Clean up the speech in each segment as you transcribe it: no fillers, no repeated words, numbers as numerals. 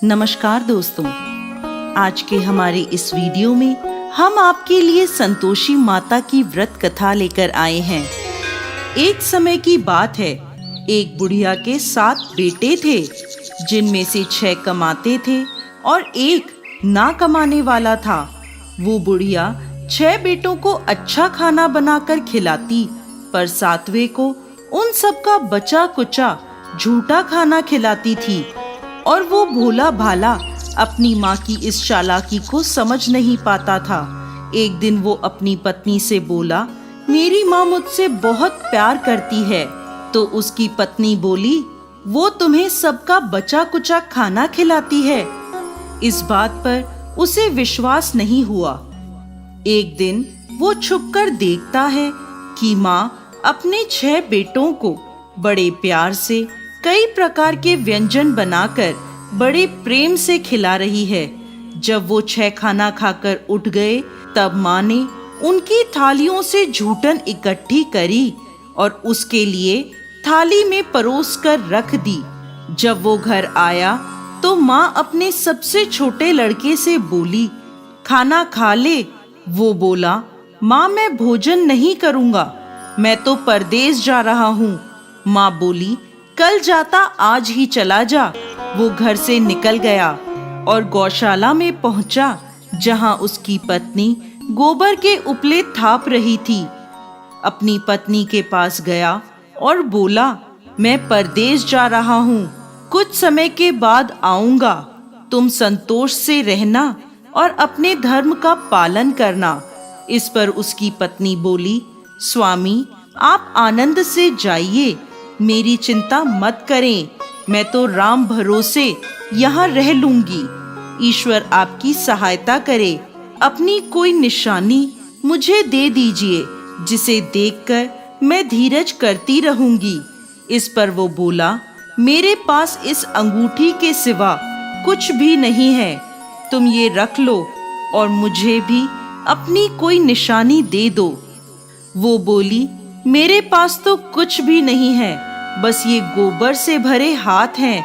नमस्कार दोस्तों, आज के हमारे इस वीडियो में हम आपके लिए संतोषी माता की व्रत कथा लेकर आए हैं। एक समय की बात है, एक बुढ़िया के 7 बेटे थे, जिनमें से 6 कमाते थे और एक ना कमाने वाला था। वो बुढ़िया 6 बेटों को अच्छा खाना बनाकर खिलाती, पर 7वें को उन सब का बचा कुचा झूठा खाना खिलाती थी। और वो भोला भाला अपनी माँ की इस चालाकी को समझ नहीं पाता था। एक दिन वो अपनी पत्नी से बोला, मेरी माँ मुझसे बहुत प्यार करती है। तो उसकी पत्नी बोली, वो तुम्हें सबका बचा कुचा खाना खिलाती है। इस बात पर उसे विश्वास नहीं हुआ। एक दिन वो छुपकर देखता है कि माँ अपने 6 बेटों को बड़े प्यार से कई प्रकार के व्यंजन बनाकर बड़े प्रेम से खिला रही है। जब वो 6 खाना खाकर उठ गए, तब माँ ने उनकी थालियों से झूठन इकट्ठी करी और उसके लिए थाली में परोस कर रख दी। जब वो घर आया तो माँ अपने सबसे छोटे लड़के से बोली, खाना खा ले। वो बोला, माँ मैं भोजन नहीं करूँगा, मैं तो परदेश जा रहा हूँ। माँ बोली, कल जाता आज ही चला जा। वो घर से निकल गया और गौशाला में पहुंचा, जहां उसकी पत्नी गोबर के उपले थाप रही थी। अपनी पत्नी के पास गया और बोला, मैं परदेश जा रहा हूँ, कुछ समय के बाद आऊंगा। तुम संतोष से रहना और अपने धर्म का पालन करना। इस पर उसकी पत्नी बोली, स्वामी आप आनंद से जाइए, मेरी चिंता मत करें, मैं तो राम भरोसे यहाँ रह लूंगी। ईश्वर आपकी सहायता करे। अपनी कोई निशानी मुझे दे दीजिए, जिसे देखकर मैं धीरज करती रहूंगी। इस पर वो बोला, मेरे पास इस अंगूठी के सिवा कुछ भी नहीं है, तुम ये रख लो और मुझे भी अपनी कोई निशानी दे दो। वो बोली, मेरे पास तो कुछ भी नहीं है, बस ये गोबर से भरे हाथ हैं।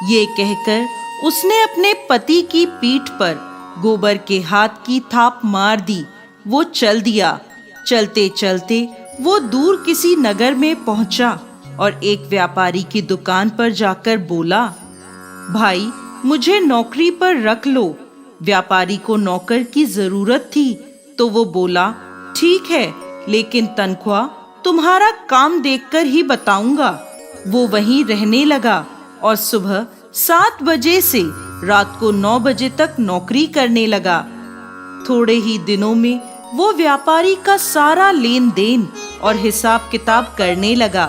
ये कहकर उसने अपने पति की पीठ पर गोबर के हाथ की थाप मार दी। वो चल दिया। चलते चलते वो दूर किसी नगर में पहुंचा और एक व्यापारी की दुकान पर जाकर बोला, भाई मुझे नौकरी पर रख लो। व्यापारी को नौकर की जरूरत थी, तो वो बोला, ठीक है, लेकिन तनख्वाह तुम्हारा काम देखकर ही बताऊंगा। वो वहीं रहने लगा और सुबह 7 बजे से रात को 9 बजे तक नौकरी करने लगा। थोड़े ही दिनों में वो व्यापारी का सारा लेन देन और हिसाब किताब करने लगा।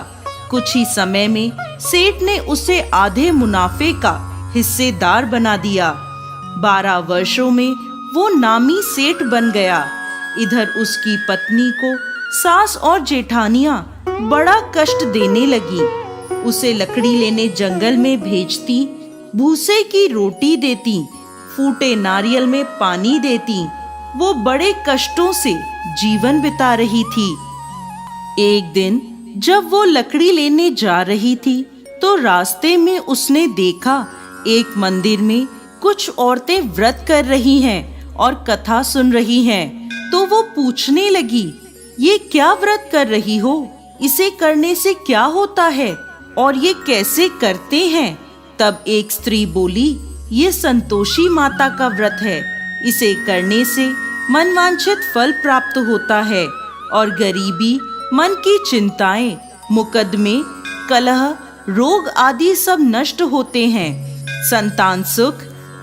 कुछ ही समय में सेठ ने उसे आधे मुनाफे का हिस्सेदार बना दिया। 12 वर्षों में वो नामी सेठ बन गया। इधर उसकी पत्नी को सास और जेठानियां बड़ा कष्ट देने लगी। उसे लकड़ी लेने जंगल में भेजती, भूसे की रोटी देती, फूटे नारियल में पानी देती। वो बड़े कष्टों से जीवन बिता रही थी। एक दिन जब वो लकड़ी लेने जा रही थी, तो रास्ते में उसने देखा एक मंदिर में कुछ औरतें व्रत कर रही हैं और कथा सुन रही हैं। तो वो पूछने लगी, ये क्या व्रत कर रही हो? इसे करने से क्या होता है और ये कैसे करते हैं? तब एक स्त्री बोली, ये संतोषी माता का व्रत है, इसे करने से मनवांछित फल प्राप्त होता है और गरीबी, मन की चिंताएं, मुकदमे, कलह, रोग आदि सब नष्ट होते हैं। संतान सुख,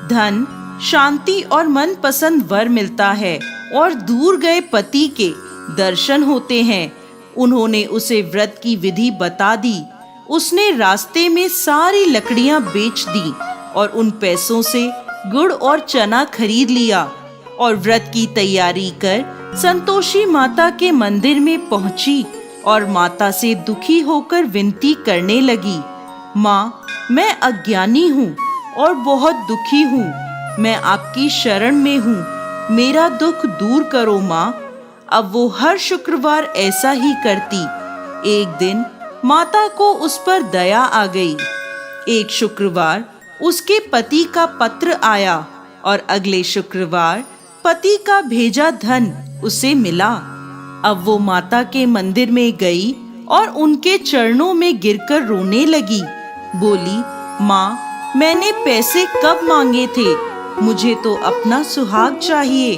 धन, शांति और मनपसंद वर मिलता है और दूर गए पति के दर्शन होते हैं। उन्होंने उसे व्रत की विधि बता दी। उसने रास्ते में सारी लकड़ियां बेच दी और उन पैसों से गुड़ और चना खरीद लिया और व्रत की तैयारी कर संतोषी माता के मंदिर में पहुंची और माता से दुखी होकर विनती करने लगी, माँ मैं अज्ञानी हूँ और बहुत दुखी हूँ, मैं आपकी शरण में हूँ, मेरा दुख दूर करो माँ। अब वो हर शुक्रवार ऐसा ही करती। एक दिन माता को उस पर दया आ गई। एक शुक्रवार उसके पति का पत्र आया और अगले शुक्रवार पति का भेजा धन उसे मिला। अब वो माता के मंदिर में गई और उनके चरणों में गिरकर रोने लगी। बोली, माँ, मैंने पैसे कब मांगे थे? मुझे तो अपना सुहाग चाहिए।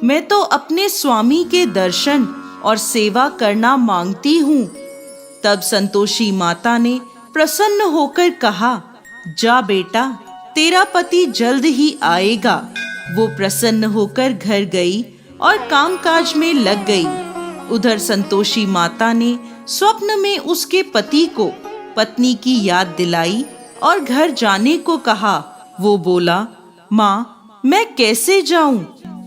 मैं तो अपने स्वामी के दर्शन और सेवा करना मांगती हूँ। तब संतोषी माता ने प्रसन्न होकर कहा, जा बेटा, तेरा पति जल्द ही आएगा। वो प्रसन्न होकर घर गई और कामकाज में लग गई। उधर संतोषी माता ने स्वप्न में उसके पति को पत्नी की याद दिलाई और घर जाने को कहा। वो बोला, माँ, मैं कैसे जाऊं?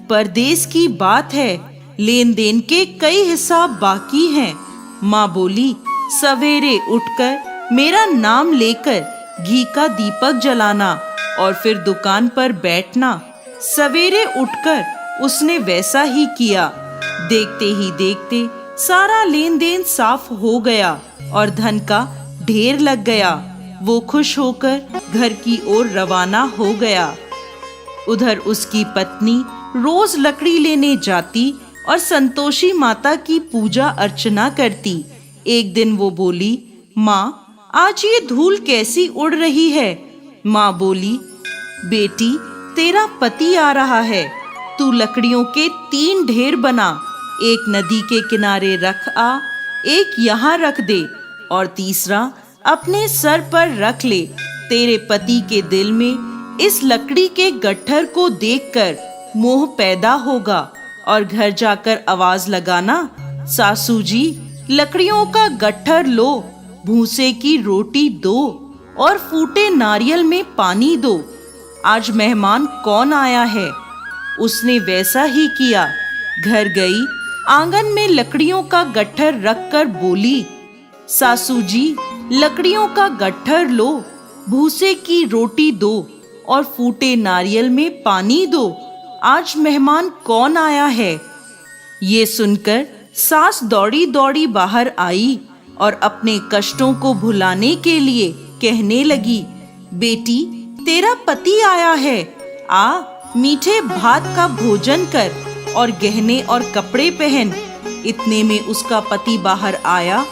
परदेश की बात है, लेन देन के कई हिसाब बाकी हैं। माँ बोली, सवेरे उठकर मेरा नाम लेकर घी का दीपक जलाना और फिर दुकान पर बैठना। सवेरे उठकर उसने वैसा ही किया। देखते ही देखते सारा लेन देन साफ हो गया और धन का ढेर लग गया। वो खुश होकर घर की ओर रवाना हो गया। उधर उसकी पत्नी रोज लकड़ी लेने जाती और संतोषी माता की पूजा अर्चना करती। एक दिन वो बोली, माँ, आज ये धूल कैसी उड़ रही है? माँ बोली, बेटी, तेरा पति आ रहा है। तू लकड़ियों के 3 ढेर बना, एक नदी के किनारे रख आ, एक यहाँ रख दे और तीसरा अपने सर पर रख ले। तेरे पति के दिल में इस लकड़ी के गट्ठर को देखकर मोह पैदा होगा और घर जाकर आवाज लगाना, सासू जी, लकड़ियों का गट्ठर लो, भूसे की रोटी दो और फूटे नारियल में पानी दो। आज मेहमान कौन आया है? उसने वैसा ही किया। घर गई, आंगन में लकड़ियों का गट्ठर रखकर बोली, सासू जी, लकड़ियों का गट्ठर लो, भूसे की रोटी दो और फूटे नारियल में पानी दो। आज मेहमान कौन आया है? ये सुनकर सास दौड़ी दौड़ी बाहर आई और अपने कष्टों को भुलाने के लिए कहने लगी, बेटी, तेरा पति आया है। आ, मीठे भात का भोजन कर और गहने और कपड़े पहन। इतने में उसका पति बाहर आया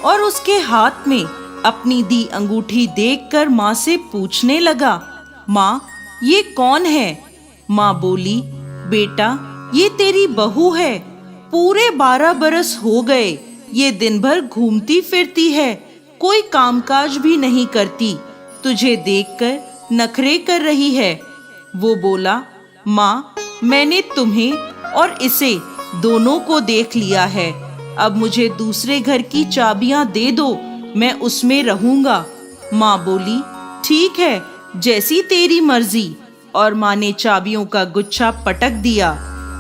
और उसके हाथ में अपनी दी अंगूठी देखकर माँ से पूछने लगा, माँ, ये कौन है? माँ बोली, बेटा, ये तेरी बहू है। पूरे 12 बरस हो गए ये दिन भर घूमती फिरती है, कोई कामकाज भी नहीं करती। तुझे देखकर नखरे कर रही है। वो बोला, माँ, मैंने तुम्हें और इसे दोनों को देख लिया है। अब मुझे दूसरे घर की चाबियां दे दो, मैं उसमें रहूंगा। माँ बोली, ठीक है, जैसी तेरी मर्जी। और माँ ने चाबियों का गुच्छा पटक दिया।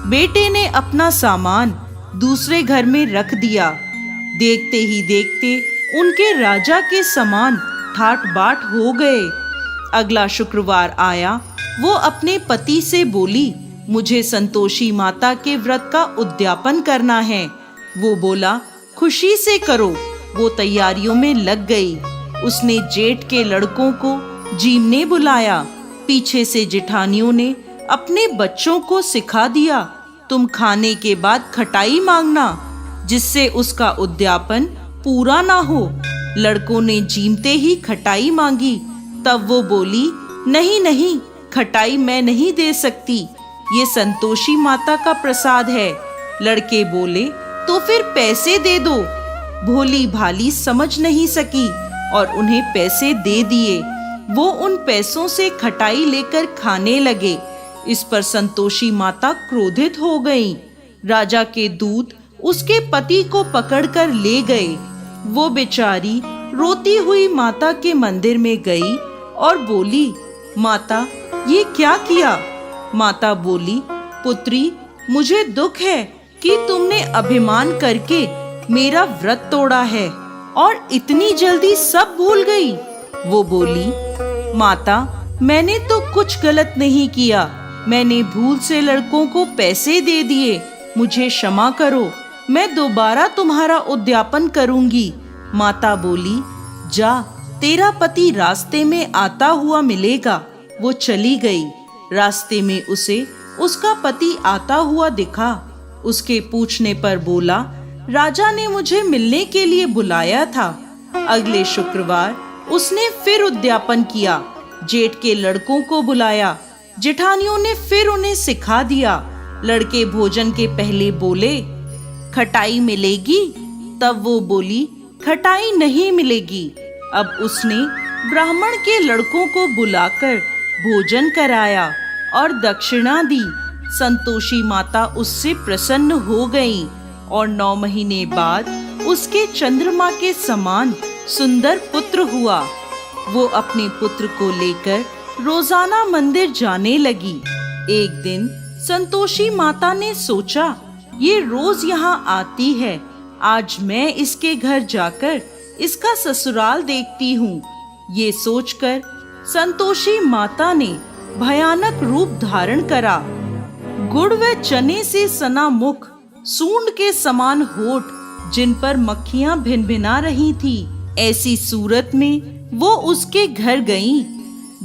बेटे ने अपना सामान दूसरे घर में रख दिया। देखते ही देखते उनके राजा के समान ठाट बाट हो गए। अगला शुक्रवार आया। वो अपने पति से बोली, मुझे संतोषी माता के व्रत का उद्यापन करना है। वो बोला, खुशी से करो। वो तैयारियों में लग गई। उसने जेठ के लड़कों को जीमने बुलाया। पीछे से जेठानियों ने अपने बच्चों को सिखा दिया, तुम खाने के बाद खटाई मांगना, जिससे उसका उद्यापन पूरा ना हो। लड़कों ने जीमते ही खटाई मांगी। तब वो बोली, नहीं नहीं, खटाई मैं नहीं दे सकती, ये संतोषी माता का प्रसाद है। लड़के बोले, तो फिर पैसे दे दो। भोली भाली समझ नहीं सकी और उन्हें पैसे दे दिए। वो उन पैसों से खटाई लेकर खाने लगे। इस पर संतोषी माता क्रोधित हो गईं। राजा के दूत उसके पति को पकड़कर ले गए। वो बेचारी रोती हुई माता के मंदिर में गई और बोली, माता, ये क्या किया? माता बोली, पुत्री, मुझे दुख है कि तुमने अभिमान करके मेरा व्रत तोड़ा है और इतनी जल्दी सब भूल गई। वो बोली, माता, मैंने तो कुछ गलत नहीं किया। मैंने भूल से लड़कों को पैसे दे दिए। मुझे क्षमा करो, मैं दोबारा तुम्हारा उद्यापन करूंगी। माता बोली, जा, तेरा पति रास्ते में आता हुआ मिलेगा। वो चली गई। रास्ते में उसे उसका पति आता हुआ दिखा। उसके पूछने पर बोला, राजा ने मुझे मिलने के लिए बुलाया था। अगले शुक्रवार उसने फिर उद्यापन किया। जेठ के लड़कों को बुलाया। जेठानियों ने फिर उन्हें सिखा दिया। लड़के भोजन के पहले बोले, खटाई मिलेगी? तब वो बोली, खटाई नहीं मिलेगी। अब उसने ब्राह्मण के लड़कों को बुलाकर भोजन कराया और दक्षिणा दी। संतोषी माता उससे प्रसन्न हो गई और 9 महीने बाद उसके चंद्रमा के समान सुंदर पुत्र हुआ। वो अपने पुत्र को लेकर रोजाना मंदिर जाने लगी। एक दिन संतोषी माता ने सोचा, ये रोज यहाँ आती है, आज मैं इसके घर जाकर इसका ससुराल देखती हूँ। ये सोचकर संतोषी माता ने भयानक रूप धारण करा। गुड़ व चने से सना मुख, सूंड के समान होठ, जिन पर मक्खियां भिनभिना रही थी, ऐसी सूरत में वो उसके घर गईं।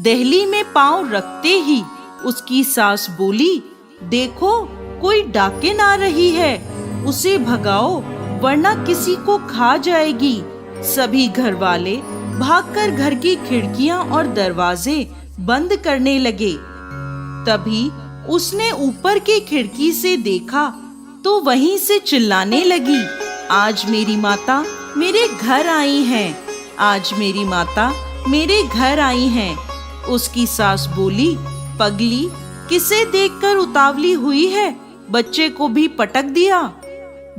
दहली में पांव रखते ही उसकी सास बोली, देखो कोई डाकिन आ रही है, उसे भगाओ वरना किसी को खा जाएगी। सभी घर वाले भागकर घर की खिड़कियां और दरवाजे बंद करने लगे। तभी उसने ऊपर की खिड़की से देखा तो वहीं से चिल्लाने लगी, आज मेरी माता मेरे घर आई हैं, आज मेरी माता मेरे घर आई हैं। उसकी सास बोली, पगली, किसे देखकर उतावली हुई है, बच्चे को भी पटक दिया।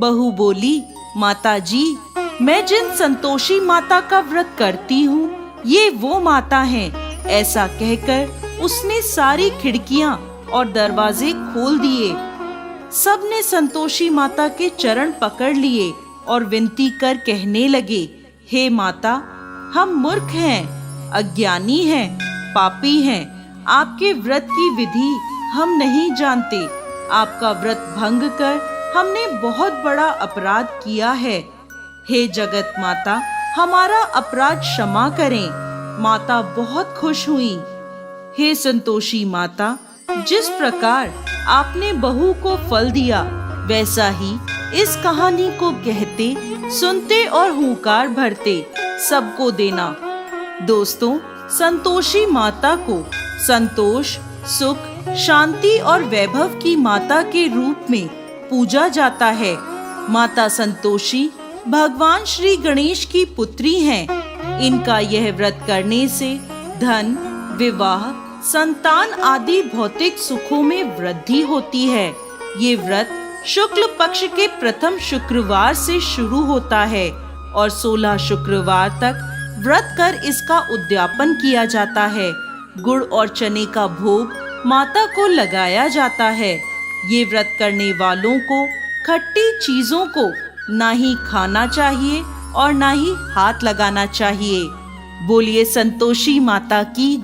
बहू बोली, माता जी, मैं जिन संतोषी माता का व्रत करती हूँ, ये वो माता हैं। ऐसा कहकर उसने सारी खिड़कियां और दरवाजे खोल दिए। सबने संतोषी माता के चरण पकड़ लिए और विनती कर कहने लगे, हे माता, हम मूर्ख हैं, अज्ञानी हैं, पापी हैं। आपके व्रत की विधि हम नहीं जानते। आपका व्रत भंग कर हमने बहुत बड़ा अपराध किया है। हे जगत माता, हमारा अपराध क्षमा करें। माता बहुत खुश हुई। हे संतोषी माता, जिस प्रकार आपने बहू को फल दिया, वैसा ही इस कहानी को कहते, सुनते और हुंकार भरते सबको देना। दोस्तों, संतोषी माता को संतोष, सुख, शांति और वैभव की माता के रूप में पूजा जाता है। माता संतोषी भगवान श्री गणेश की पुत्री हैं। इनका यह व्रत करने से धन, विवाह, संतान आदि भौतिक सुखों में वृद्धि होती है। ये व्रत शुक्ल पक्ष के प्रथम शुक्रवार से शुरू होता है और 16 शुक्रवार तक व्रत कर इसका उद्यापन किया जाता है। गुड़ और चने का भोग माता को लगाया जाता है। ये व्रत करने वालों को खट्टी चीजों को ना ही खाना चाहिए और ना ही हाथ लगाना चाहिए। बोलिए संतोषी माता की